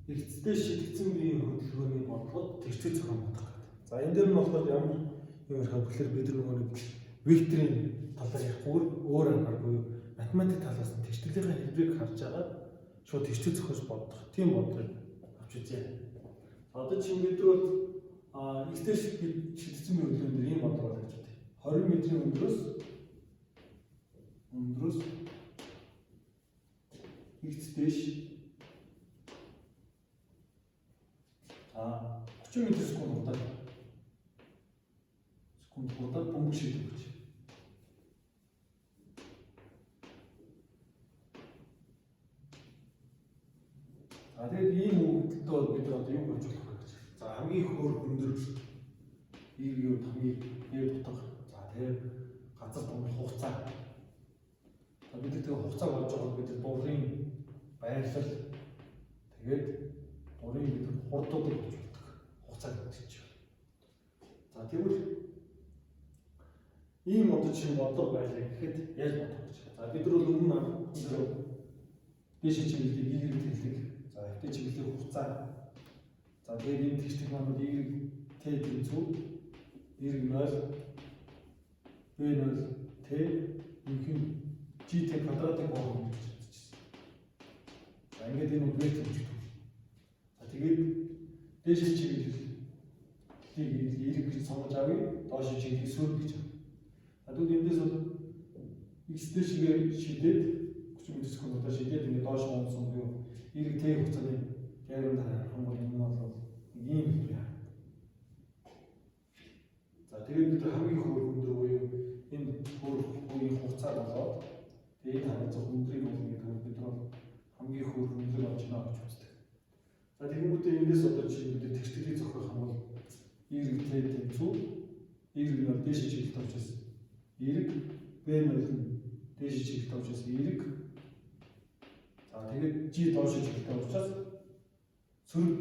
Эрдэстэй шилэгдсэн биеийн хөдөлгөөний бодлогод тэрчүү зохион бодох гэдэг. За энэ дээр нь болохоор ямар юм ярих вэ гэхээр бид нөгөө нэг векторын талаар ярихгүйгээр өөр аргаар буюу математик талаас нь тэрчлэлийн хэлбэрийг харж байгаа шууд тэрчүү зохиож бодох тийм бодлогыг авч үзье. Одоо чинь бид бол x-тэй шилэгдсэн биеийн хөдөлгөөн дээр ийм бодлого гаргаж байна. 20 метрийн өндрөөс x дэш 30 м/сек удаад бөмбөг шийдвэр гэж. Тэгээд ийм үгдэлтэй бид одоо юу гэж болох вэ гэж. За хамгийн хөөр өндөр юу хамгийн дутаг. За тэгээд газар томрох хугацаа. За бид тэр хугацаа болж байгаа бид дуурын байрлал тэгээд дуурын бид хурдуудыг болж болдог. Хугацаа гэдэг чинь. За тэгвэл ийм одоо чинь бодлого байлаа гэхэд яаж бодох вэ? За бид нар өмнө дээш чиглэлийг ийгэр тэлдэг. За хэвтэ чиглэлийн хугацаа. За тэгээд энэ тэгшлэг манууд ийгэр т тэнцүү y0 b0 т инхэн g т квадратыг боолно гэж хэлчихсэн. За ингээд энэ үг вектор гэж байна. За тэгээд дээш чиглэлийг y гэж сонгож авъя. Доош чиглэлийг сүр гэж. Тэгвэл эндээс бол x дэшгээр шийдээд 30 м/сек шийдээд ингээд доош унсан буюу y t хугацааны ярим дараа харах юм бол энэ бол ийм хэлбэр. За тэгээд бид хамгийн хөөр өндөр буюу энэ хөөр үеийн хугацаа болоод тэгээд харилцах өндрийг бол гэдэг бид бол хамгийн хөөр өндөр болж байна гэж үздэг. За тэгэнгүүтээ эндээс одоо чинь бид тэгшлэлийг зохиох юм бол y t тэнцүү y нь дээш чиглэлд очиж y b0 нь дээш чиглэлд очиж y. За тэгээд g доош чиглэлд очиж сөрөг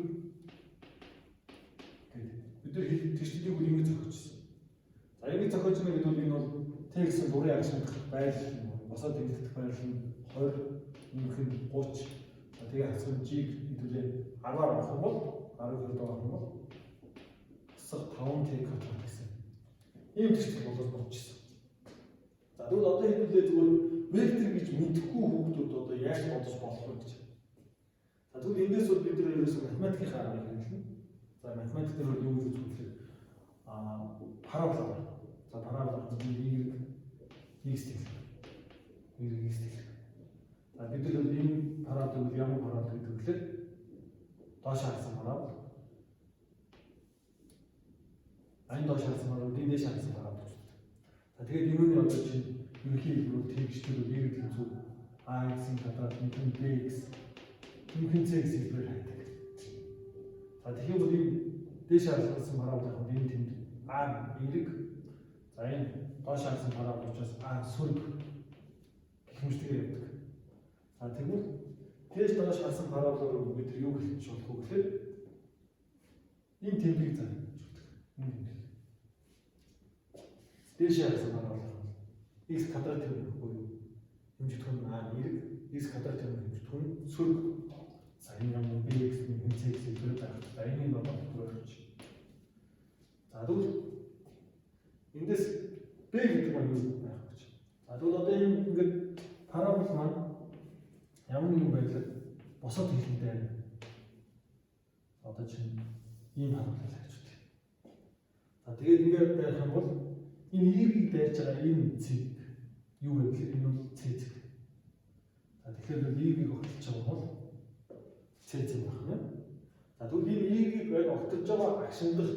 гэдэг. Бид нар тэгшлэлийг үл ингэж зохиожсон. За ингэж зохиож байгаа гэдэг нь бол t гэсэн бүрийн агшилдах байрлал нь босоод тэмдэгдэх байрлал нь 20 нэмэх нь 30. За тэгээд хасгал g хэдүүлээ 10-аар авах юм бол 12 авах юм бол 5 t квадрат гэсэн. Ийм тэгшлэл болоод болчихсон. За тэгвэл одоо хэдүүлээ зүгээр вектор гэж мэдэхгүй хүүхдүүд одоо яаж бодож болох вэ гэж. За тэгвэл эндээс бол бид нар ерөөсөө математикийн аргыг хэрэглэнэ. За математик дээр юу гэж үзэх вэ? Парабола. За парабола y x тэгэл. За бид нар энэ параболыг ямар парабол гэдэг вэ гэхээр доош харсан парабол. Айн доош харсан парабол, дээш харсан парабол гэж. За тэгээд юуны одоо чинь ерөнхий хэлбэрүүд тэгштэй y тэнцүү ax-ийн квадрат нэмэн bx нэмэн c гэсэн хэлбэрээр хайдаг. За тэгэхээр бол энэ дээш харсан параболын энэ тэнд a y. За энэ доош харсан парабол учраас a сүрэг гэх мэтээр явдаг. За тэгвэл дээш доош харсан параболоор бид нар юу хэлж болох вэ гэхээр энэ тэмдгийг заа гэж боддог. Энэ тэмдэг. Дээш харсан парабол x квадрат буюу хэмжигдэх нь a y x квадрат хэмжигдэх нь сүрэг. За энэ юм bx нь c гэсэн хэлбэрээр байна. За энэ нь бодох төрөж. За тэгвэл эндээс b гэдэг нь юу байх вэ? За тэгвэл одоо энэ ингээд парабол маань ямар нэгэн байдлаар босоод хэлэхдээ байна. Одоо чинь ийм парабол гэж үү. За тэгээд ингээд байх юм бол энэ y-ийг дайрж байгаа энэ цэг юу вэ гэхээр энэ бол c цэг. За тэгэхээр y-ийг огтлж байгаа бол c цэг байна. За тэгвэл энэ y-ийг огтлж байгаа агшиндах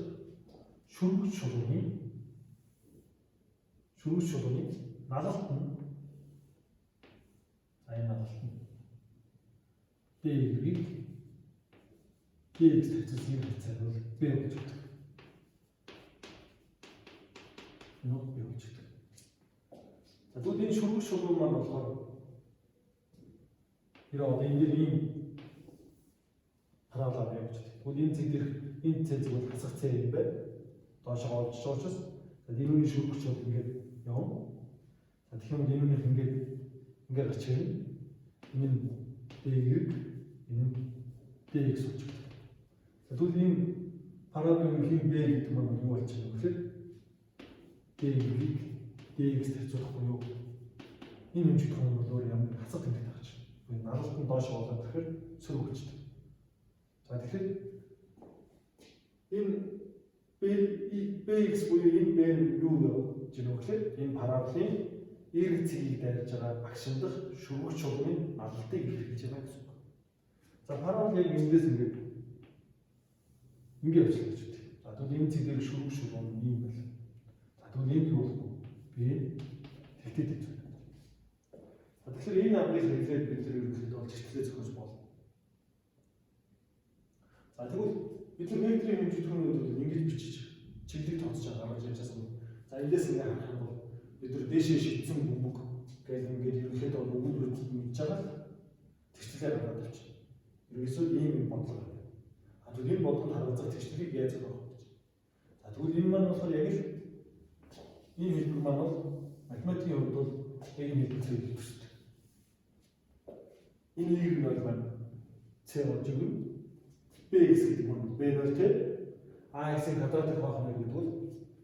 шүрэг шулууны налалт нь энэ налалт нь b-ийг b-ийг тавьсан юм хэвчээ бол b гэж байна. Нот b гэж байна. За тэгвэл энэ шүрэг шулуу маань болохоор одоо энэ дээр ийм парабола байж байна. Тэгвэл энэ цэг дээр энэ цэг бол хасах цэг юм байна. Доошоо олж учраас дэрүүний шүргч бол ингээд явна. За тэгэх юм бол энэнийг ингээд гарч ирнэ. Энэ нь d-ийг энэ нь d Bx болж байна. Тэгвэл энэ параболын хин B гэдэг маань юу болж байгаа вэ гэхээр B-ийг Dx тавьчихгүй юу? Энэ хэмжих том бол өөр ямар хасах тэмдэг тааж. Энэ наралтын доош болоод тэгэхээр сөрөг болчихдог. За тэгэхээр энэ Bx буюу энэ B нь юу гэж юм гэхээр энэ параболын Y цэгийг дайрж байгаа багшиндах шүргэг чулуун алалтыг илэрхийлж байгаа гэсэн үг. За парабол яг эндээс ингээд явчихлаа гэж үү. За тэгвэл энэ цэгээр шүргэг чулуун юм байна. За тэгвэл энэ юу болох вэ? B тэгтэд гэж байна. За тэгэхээр энэ амрыг хэрэглээд бид нар ерөнхийдөө бол чиглэлээ зохиож болно. За тэгвэл бид нар векторын хэмжээ түүнүүд бол ингэж бичиж чиглэлийг тооцож байгаа гэж ярьжсэн. За эндээс ингээд харах юм бол бид нар дээшээ шигдсэн бөмбөг гэдэг ингээд ерөнхийдөө өгүүлбэр хийж байгаа тэгчлэлээр гараад авчих. Ерөөсөө ийм бодлого байна. А тэгвэл энэ бодлогод харгалзах тэгчлэлийг яаж зохиох вэ? За тэгвэл энэ маань болохоор яг л ийм хэлбэр маань бол математикийн хувьд бол яг энэ хэлбэрийг хэлбэрчдэг. Энэ нэг нь маань c болж өгнө. Bx гэдэг маань b0 те ax-ийн квадратыг хаах нь гэдэг бол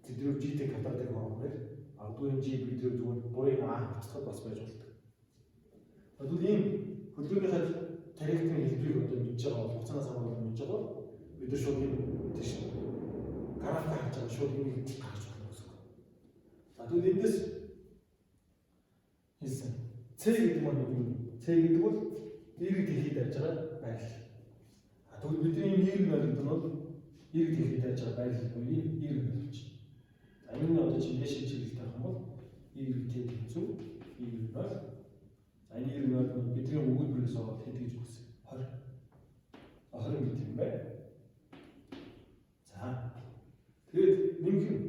зэдрүү g-ийн квадратыг хаах нь ардуун g бидрүү зүгээр бурын a хацхад бас байж болдог. Тэгвэл ийм хөдөлгөөнийхөө тарихтын хэлбэрийг одоо мэдж байгаа бол хугацаанаас хамааран мэдж байгаа бид нар шууд энэ тийш график харж байгаа шууд энийг гаргаж болно гэсэн үг. За тэгвэл эндээс хэлсэн c гэдэг маань юу? C гэдэг бол y-ийг дэлхийд дайж байгаа байрлал. А тэгвэл бидний y-ийг баримт нь бол y-ийг дэлхийд дайж байгаа байрлал буюу y-ийг баримт. За энэ нь одоо чинь дэшээ чиглэлтэй байх юм бол y-ийг t хэвчүү y-ийг бол за энэ y-ийг бол бидний өгүүлбэрээс аваад хэд гэж үгсэн 20 м юм байна. За тэгээд нэмэх юм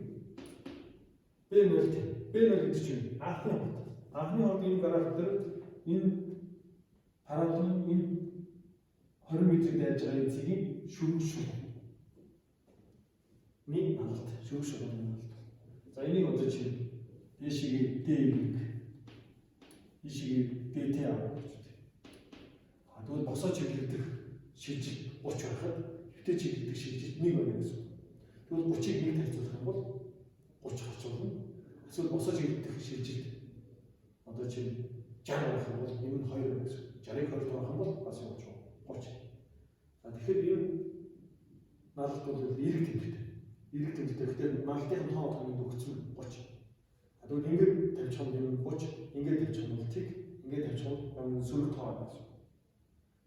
b0 гэдэг чинь анхны хот энэ график дээр энэ параболын энэ 20 м-ийг дайж байгаа цэгийн шүрэг нэг алт шүрэг алт. За энийг одоо чи дэшигээ d-ийг ишигээ dt авах гэж байна. А тэгвэл босоо чиглэлдэх шилжил 30 байхад хитэ чиглэлдэх шилжил 1 байна гэсэн. Тэгвэл 30-ыг 1 тавьчихсан бол 30 гарч болно. Эсвэл босоо чиглэлдэх шилжил одоо чи 60 байх юм бол энэ нь 2 байна гэсэн. 60-ыг 2 тавих юм бол бас 30. За тэгэхээр энэ наалт бол эрэг тэмдэгтэй. Эрэг тэмдэгтэй. Тэгэхээр наалтын тоо тоонд өгсөн 30. А тэгвэл ингээд тавьчих юм 30, ингээд тавьчих юм тэг, ингээд тавьчих юм сөрөг тоо байна гэсэн.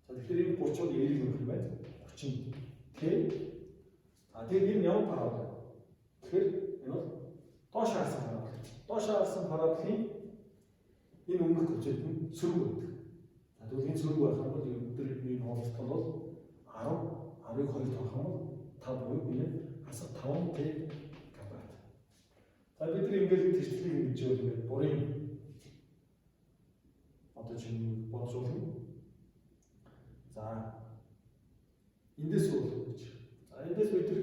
За тэгэхээр энэ 30-ыг эрэг өгөх юм байна. 30 тэг. А тэгээд энэ ямар парабол вэ? Тэгэхээр энэ бол доош харсан парабол. Доош харсан параболын энэ өмнөх хэмжээд нь сөрөг байдаг. За тэгвэл энэ сөрөг байх юм бол өдрийн хоолтол бол 10, 12 тавих юм бол 5 буюу энэ хасах 5 t квадрат. За бид нар ингээд тэгшлийг ингэж өгөх бурын одоо чинь бодсоолно. За эндээс болох гэж. За эндээс бид нар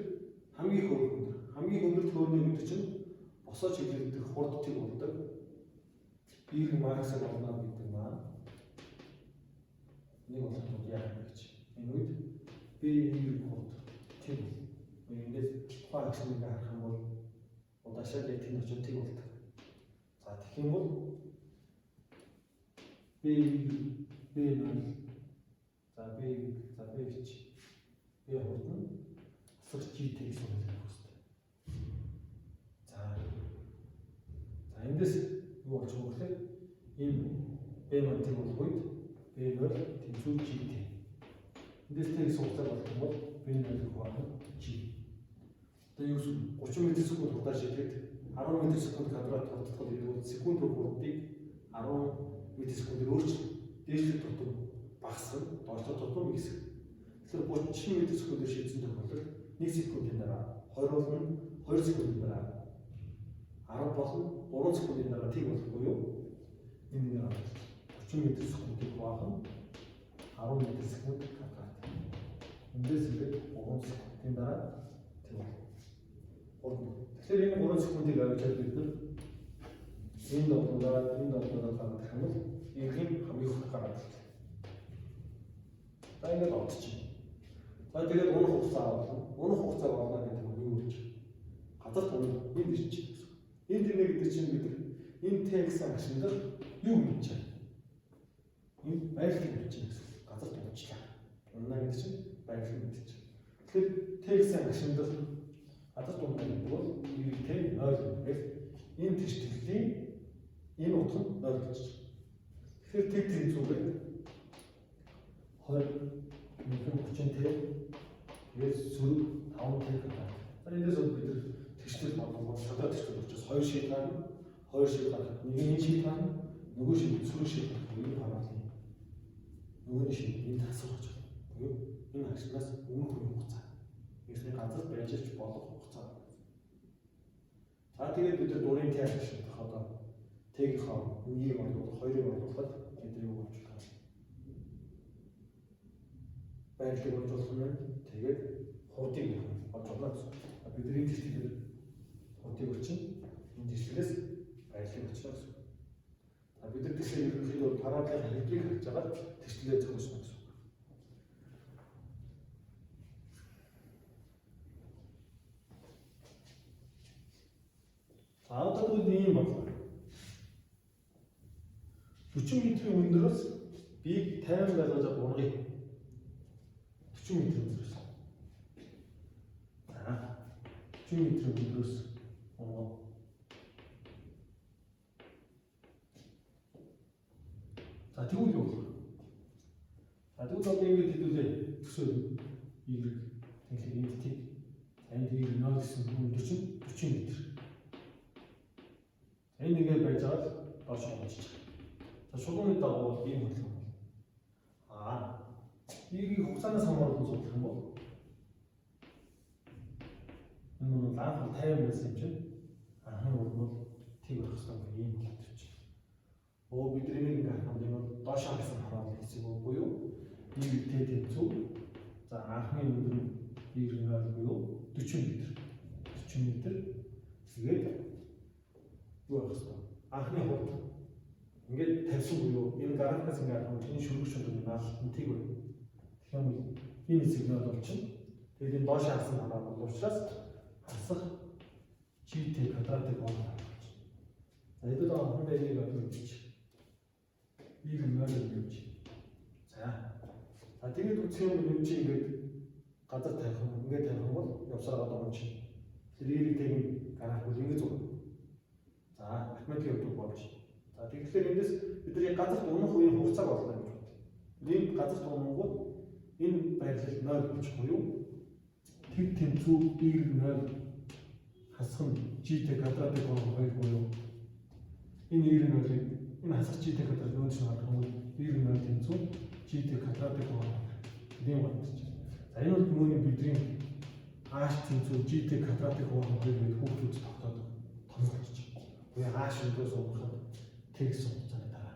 хамгийн өндөр төөрний гэдэг чинь босоо чиглэлдэх хурд тийг болдог. Y max-ыг олно гэдэг маань нэг болох яах гэж. Энэ үед B хурд тийг ингээд функцийг харах юм бол удаашаа яг тийм очоод тийг болдог. За тэгэх юм бол B0 за B бич B хурд нь асар G тийг сонирхох хэрэгтэй. За эндээс юу болж байгаа вэ гэхээр энэ B0 тийг болох үед B0 тэнцүү G тийг. Эндээс тийг суухаар болох юм бол B0 хуваах G. Одоо юу 30 м/сек хурдаар шийдээд 10 м/сек квадрат хурдтал гэдэг секунд хурдыг 10 м/сек-ээр өөрчлөлт дээшлэх тутам багасгах доошлох тутам ихсэх. Тэгэхээр 30 м/сек-ээр шийдсэн тохиолдолд 1 секундын дараа 20 болно 2 секундын дараа 10 болно 3 секундын дараа тийг болох буюу энэ 30 м/сек-ийг хуваах 10 м/сек квадрат. Эндээс ингээд 3 секундын дараа тийг болох. Тэгэхээр энэ 3 секундыг авчаад бид нар энэ долоороо гаргах юм бол ерөнхийдөө хамгийн их гараад байна. За ингээд одчих. За тэгээд унах хугацаа болно. Унах хугацаа болно гэдэг нь юу гэж? Газар тунах энд ирж байна. Энд ирнэ гэдэг чинь бид энэ текстийн ашиглах юу гэж байна? Энэ байрлал гэж байна гэсэн. Газар тунчлаа. Унаа гэдэг чинь байрлал гэж байна. Тэгэхээр текстийн ашиглах газар тунах гэдэг бол иргэтэй 0 гэхээр энэ тэрчлэлийн энэ утга нь 0 гэж байна. Тэгэхээр тэг тэнцүүгээр 20 30 тэгээд сөрөг 5 тэг байна. За эндээс бид тэрчлэл болгонгод шатаа тэрчлэл учраас 2 шийд гарна. 2 шийд гарах. Нэг нь шийд гарна. Нөгөө шийд сөрөг шийд гарах. Энэ хараалын. Нөгөө шийд энд хасах гэж байна. Буюу энэ хашнаас өмнөх үеийн хугацаа. Нэгсний газар байж ч болох хугацаа. За тэгээд бид дурын театр шийдэх одоо тэгийнхаа үеийг оруулах, хоёрыг оруулахад бид юу болж байгаа. Байрлалыг оруулах нь тэгээд хурдыг олж олно гэсэн. Бидний тэрчлэлээр хурдыг өчнө. Энэ тэрчлэлээс байрлалыг өчнө гэсэн. Бид нар тэгэхээр ерөнхийдөө параметрын хэлбэрийг харж байгаа тэрчлэлээ зохиосно гэсэн. За одоо бид ийм байна. 40 метрийн өндрөөс биеийг 50 байлгаж ургая. 40 метрийн өндрөөс. За 40 метрийн өндрөөс ургав. За тэгвэл юу вэ? За тэгвэл одоо ингэж хэдүүлээ төсөөл Y тэгэхээр энд тийм энд Y 0 гэсэн 40 метр. Энэ ингээд байж байгаа доош оруулчих. За шугамны дагуу ийм хөдөлгөөн бол. Y-ийг хугацаанаас хамааран судлах юм бол энэ нь анх 50 байсан юм чинь анхны урд нь тэг байх хэрэгтэй ийм хэлж байна. Бид энийг ингээд харахад энэ бол доош хагасан хараалт хэсэг буюу Y Т тэнцүү. За анхны өндөр нь Y 0 буюу 40 м. 40 м. Тэгээд юу байх вэ? Анхны хурд ингээд тавьсан буюу энэ графикаас ингээд харахад энэ шүрэг шүрэг наалт нь тэг байна. Тэгэхээр энэ сигнал болчихно. Тэгээд энэ доош хагасан хараалт бол учраас хасах GT квадратыг болгох. За эдгээр анхны энийг бодож Y 0 гэж. За тэгээд үсгийн юм чи ингээд газар тавих юм ингээд тавих юм бол явсараад байгаа юм чи. Тэр Y-ийг график бол ингээд зүг. За математикийн хувьд болж. За тэгэхээр эндээс бидний газар унах үеийн хугацааг олно гэж байна. Энэ газар унангууд энэ байрлал 0 болж буюу тэг тэнцүү Y 0 хасах нь GT квадратыг болгох 2 буюу энэ Y 0-ыг энэ хасах GT квадрат нөөц нь харах юм бол Y 0 тэнцүү GT квадратыг болгох юм байна. За энэ бол мөний бидний H тэнцүү GT квадратыг болгох гэдэг хүүхдүүд тогтоод томлож байна. Үе H өндрөөс уухад текст хугацааны дараа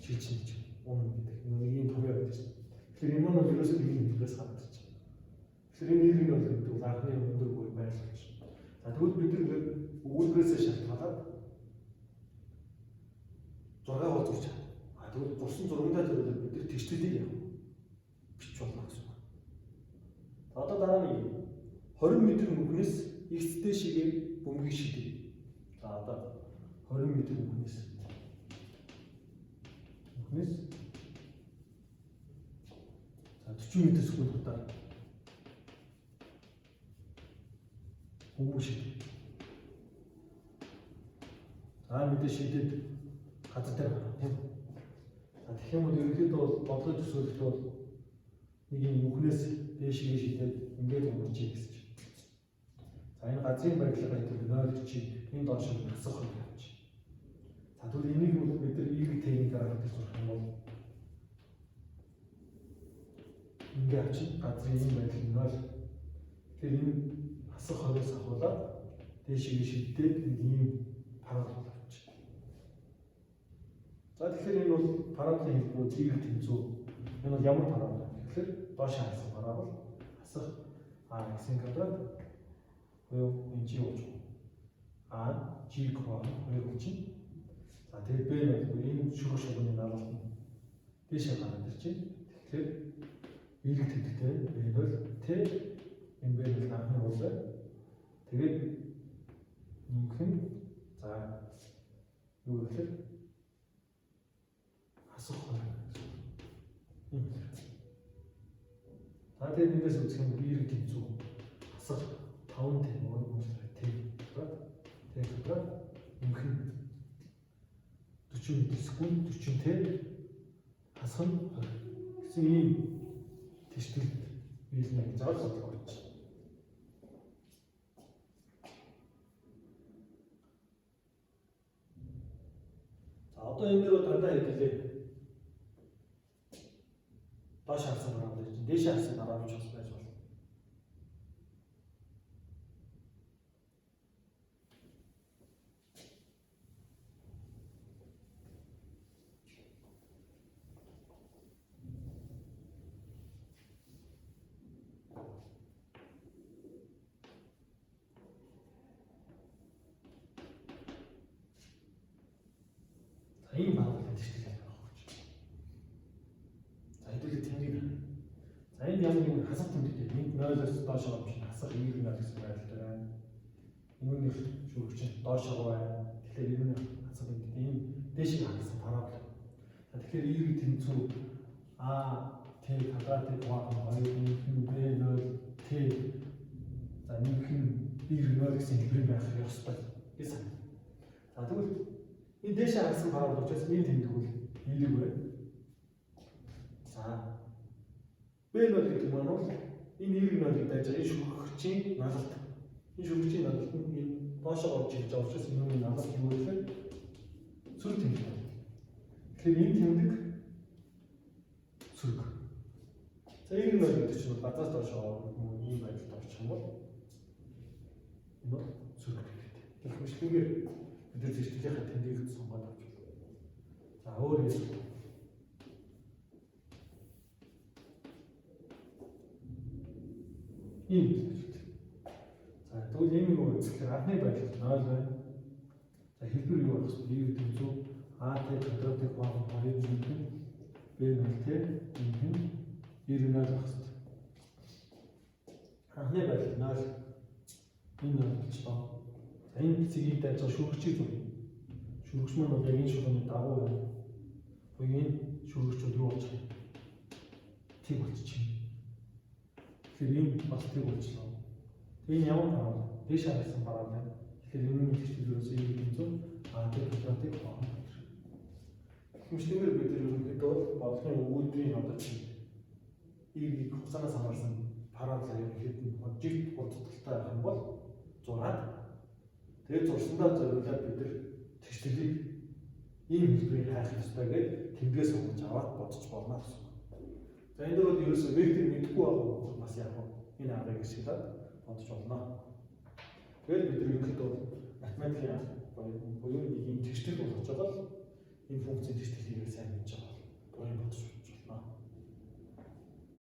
шийдэж өмнө гэдэг нэг юм төвөө байдаг. Тэгэхээр энэ нь бол ерөөсөө нэг юм хэлбэрээс гадагч. Тэгэхээр энэ нэг нь бол гэдэг анхны өндөр буй байрлалч. За тэгвэл бид нэг өгүүлбэрээс шалтгаалаад 6 боловч тэгвэл бурсан зургандаа зөвлөд бид нар тэрчлэлийг яах вэ? Бич болно гэсэн үг. Одоо дараа нь 20 м мөнгнөөс X дэшигээ бөмбөгийг шийдэв. За одоо 20 м мөнгнөөс за 40 м секунд удаа бөмбөг шийдэв. За мэдээ шийдээд газар дээр гарах тийм. За тэгэх юм бол ерөнхийдөө бодлого төсөөлөлт бол нэг юм мөнгнөөс дээшгээ шийдээд ингээд өнгөрч ий гэсэн чинь. За энэ газрын барилга гэдэг 0 чи энэ доош нь хасах юм явж. За тэгвэл энийг бол бид нар Y техникээр харагдаж сурах юм бол ингээд авчин газрын энэ байдлал 0. Тэгэхээр энэ хасах хойроос ахуулаад дээшгээ шийдээд нэг юм парабол авч. За тэгэхээр энэ бол параболын хэлбэр Y тэнцүү. Энэ бол ямар парабол вэ? Тэгэхээр доош хасах парабол хасах x-ийн квадрат буюу энэ g болж байна. G квадрат 2 гэж. За тэгээд b нь энэ шүрэг шугамны наалт нь дээшээ гараад ирж байна. Тэгэхээр биелэг тэмдэгтэй B бол Т энэ B бол анхны уулаа. Тэгээд нэмэх нь за юу гэхээр хасах хоёр. За тэгээд эндээс үзэх юм биелэг тэмцүү хасах 5 Т уулаа Т тэгээд нэмэх нь 40 м/сек 40 Т хасах нь 20 гэсэн ийм тэштэл биелэг заавал бодлого болж байна. За одоо энэ дээр дандаа хэдүүлээ. Доош харсан дараа байж чинь дээш харсан дараа нь ч бас байж болно. Ийм багтал тэштэл явах гэж. За хэдүүлээ тэмдэг. За энэ ямар нэг хасах тэмдэгтэй. Энд 0-оос доош байгаа юм шиг хасах ийм нэг гэсэн байдлаар байна. Үүний шүүгч доошоо байна. Тэгэхээр энэ хасах тэмдэгтэй ийм дээшийг хангасан парабол. За тэгэхээр ийм тэмцүү А Т квадрат байгаа 2 нэмэх нь B0 Т за нэмэх нь B0 гэсэн хэлбэр байх ёстой гэсэн. За тэгвэл энэ дээшээ харсан парабол учраас ийм тэмдэг үл биелэг байна. За B0 гэдэг нь бол энэ Y0-ыг дайж байгаа шүүгчийн налалт. Энэ шүүгчийн налалт нь энэ доошоо орж ирж байгаа учраас энэ налалт юу гэхээр сөрөг тэмдэг. Тэгэхээр энэ тэмдэг сөрөг. За Y0 гэдэг чинь базаас доошоо ийм байдалд орчих юм бол энэ сөрөг тэмдэг. Тэгэхээр мэтлэгээр бид нар зэжлэлийнхаа тэмдгийг сонгоод авч байна. За өөр юм. Ийм. За тэгвэл ийм юу гэхээр анхны байдал 0 байна. За хэлбэр юу болох вэ? B тэмцүү А Т квадратыг багт 2 нэмэх B0 Т нэмэх Y0 байх хэрэгтэй. Анхны байдал 0 энэ 0 болчихлоо. За энэ цэгийг дайж байгаа шүүгчийг зүг. Шүүгч маань бол яг энэ шугамны дагуу байна. Буюу энэ шүүгчүүд юу болж байгаа? Тэг болчихно. Тэгэхээр энэ бас тэг болчихлоо. Энэ ямар парабол? Дээш харсан парабол байна. Тэгэхээр энэ хэвчлэлээс ийм тэмцүү А Т квадратыг багт. Хэмжлэгээр бид нар ерөнхийдөө бодлогын өгүүлбэрийн одоо чинь И-ийг хугацаанаас хамаарсан парабол ерөнхийдөө жигт хурдтай байх юм бол 6. Тэгээд зурсандаа зориулаад бид нар тэгшлэлийг ийм хэлбэрээр хайх ёстой гэж тэмдгээс өгч аваад бодож болно гэсэн. За энэ дөр бол ерөөсөө вектор мэдхгүй байгаа бас яг энэ аргыг хэсгэлээд бодож болно. Тэгээд бид нар ерөнхийдөө математикийн буюу нэг юм тэгшлэл болгож байгаа л энэ функцийн тэгшлэлийг сайн мэдж байгаа бол бодож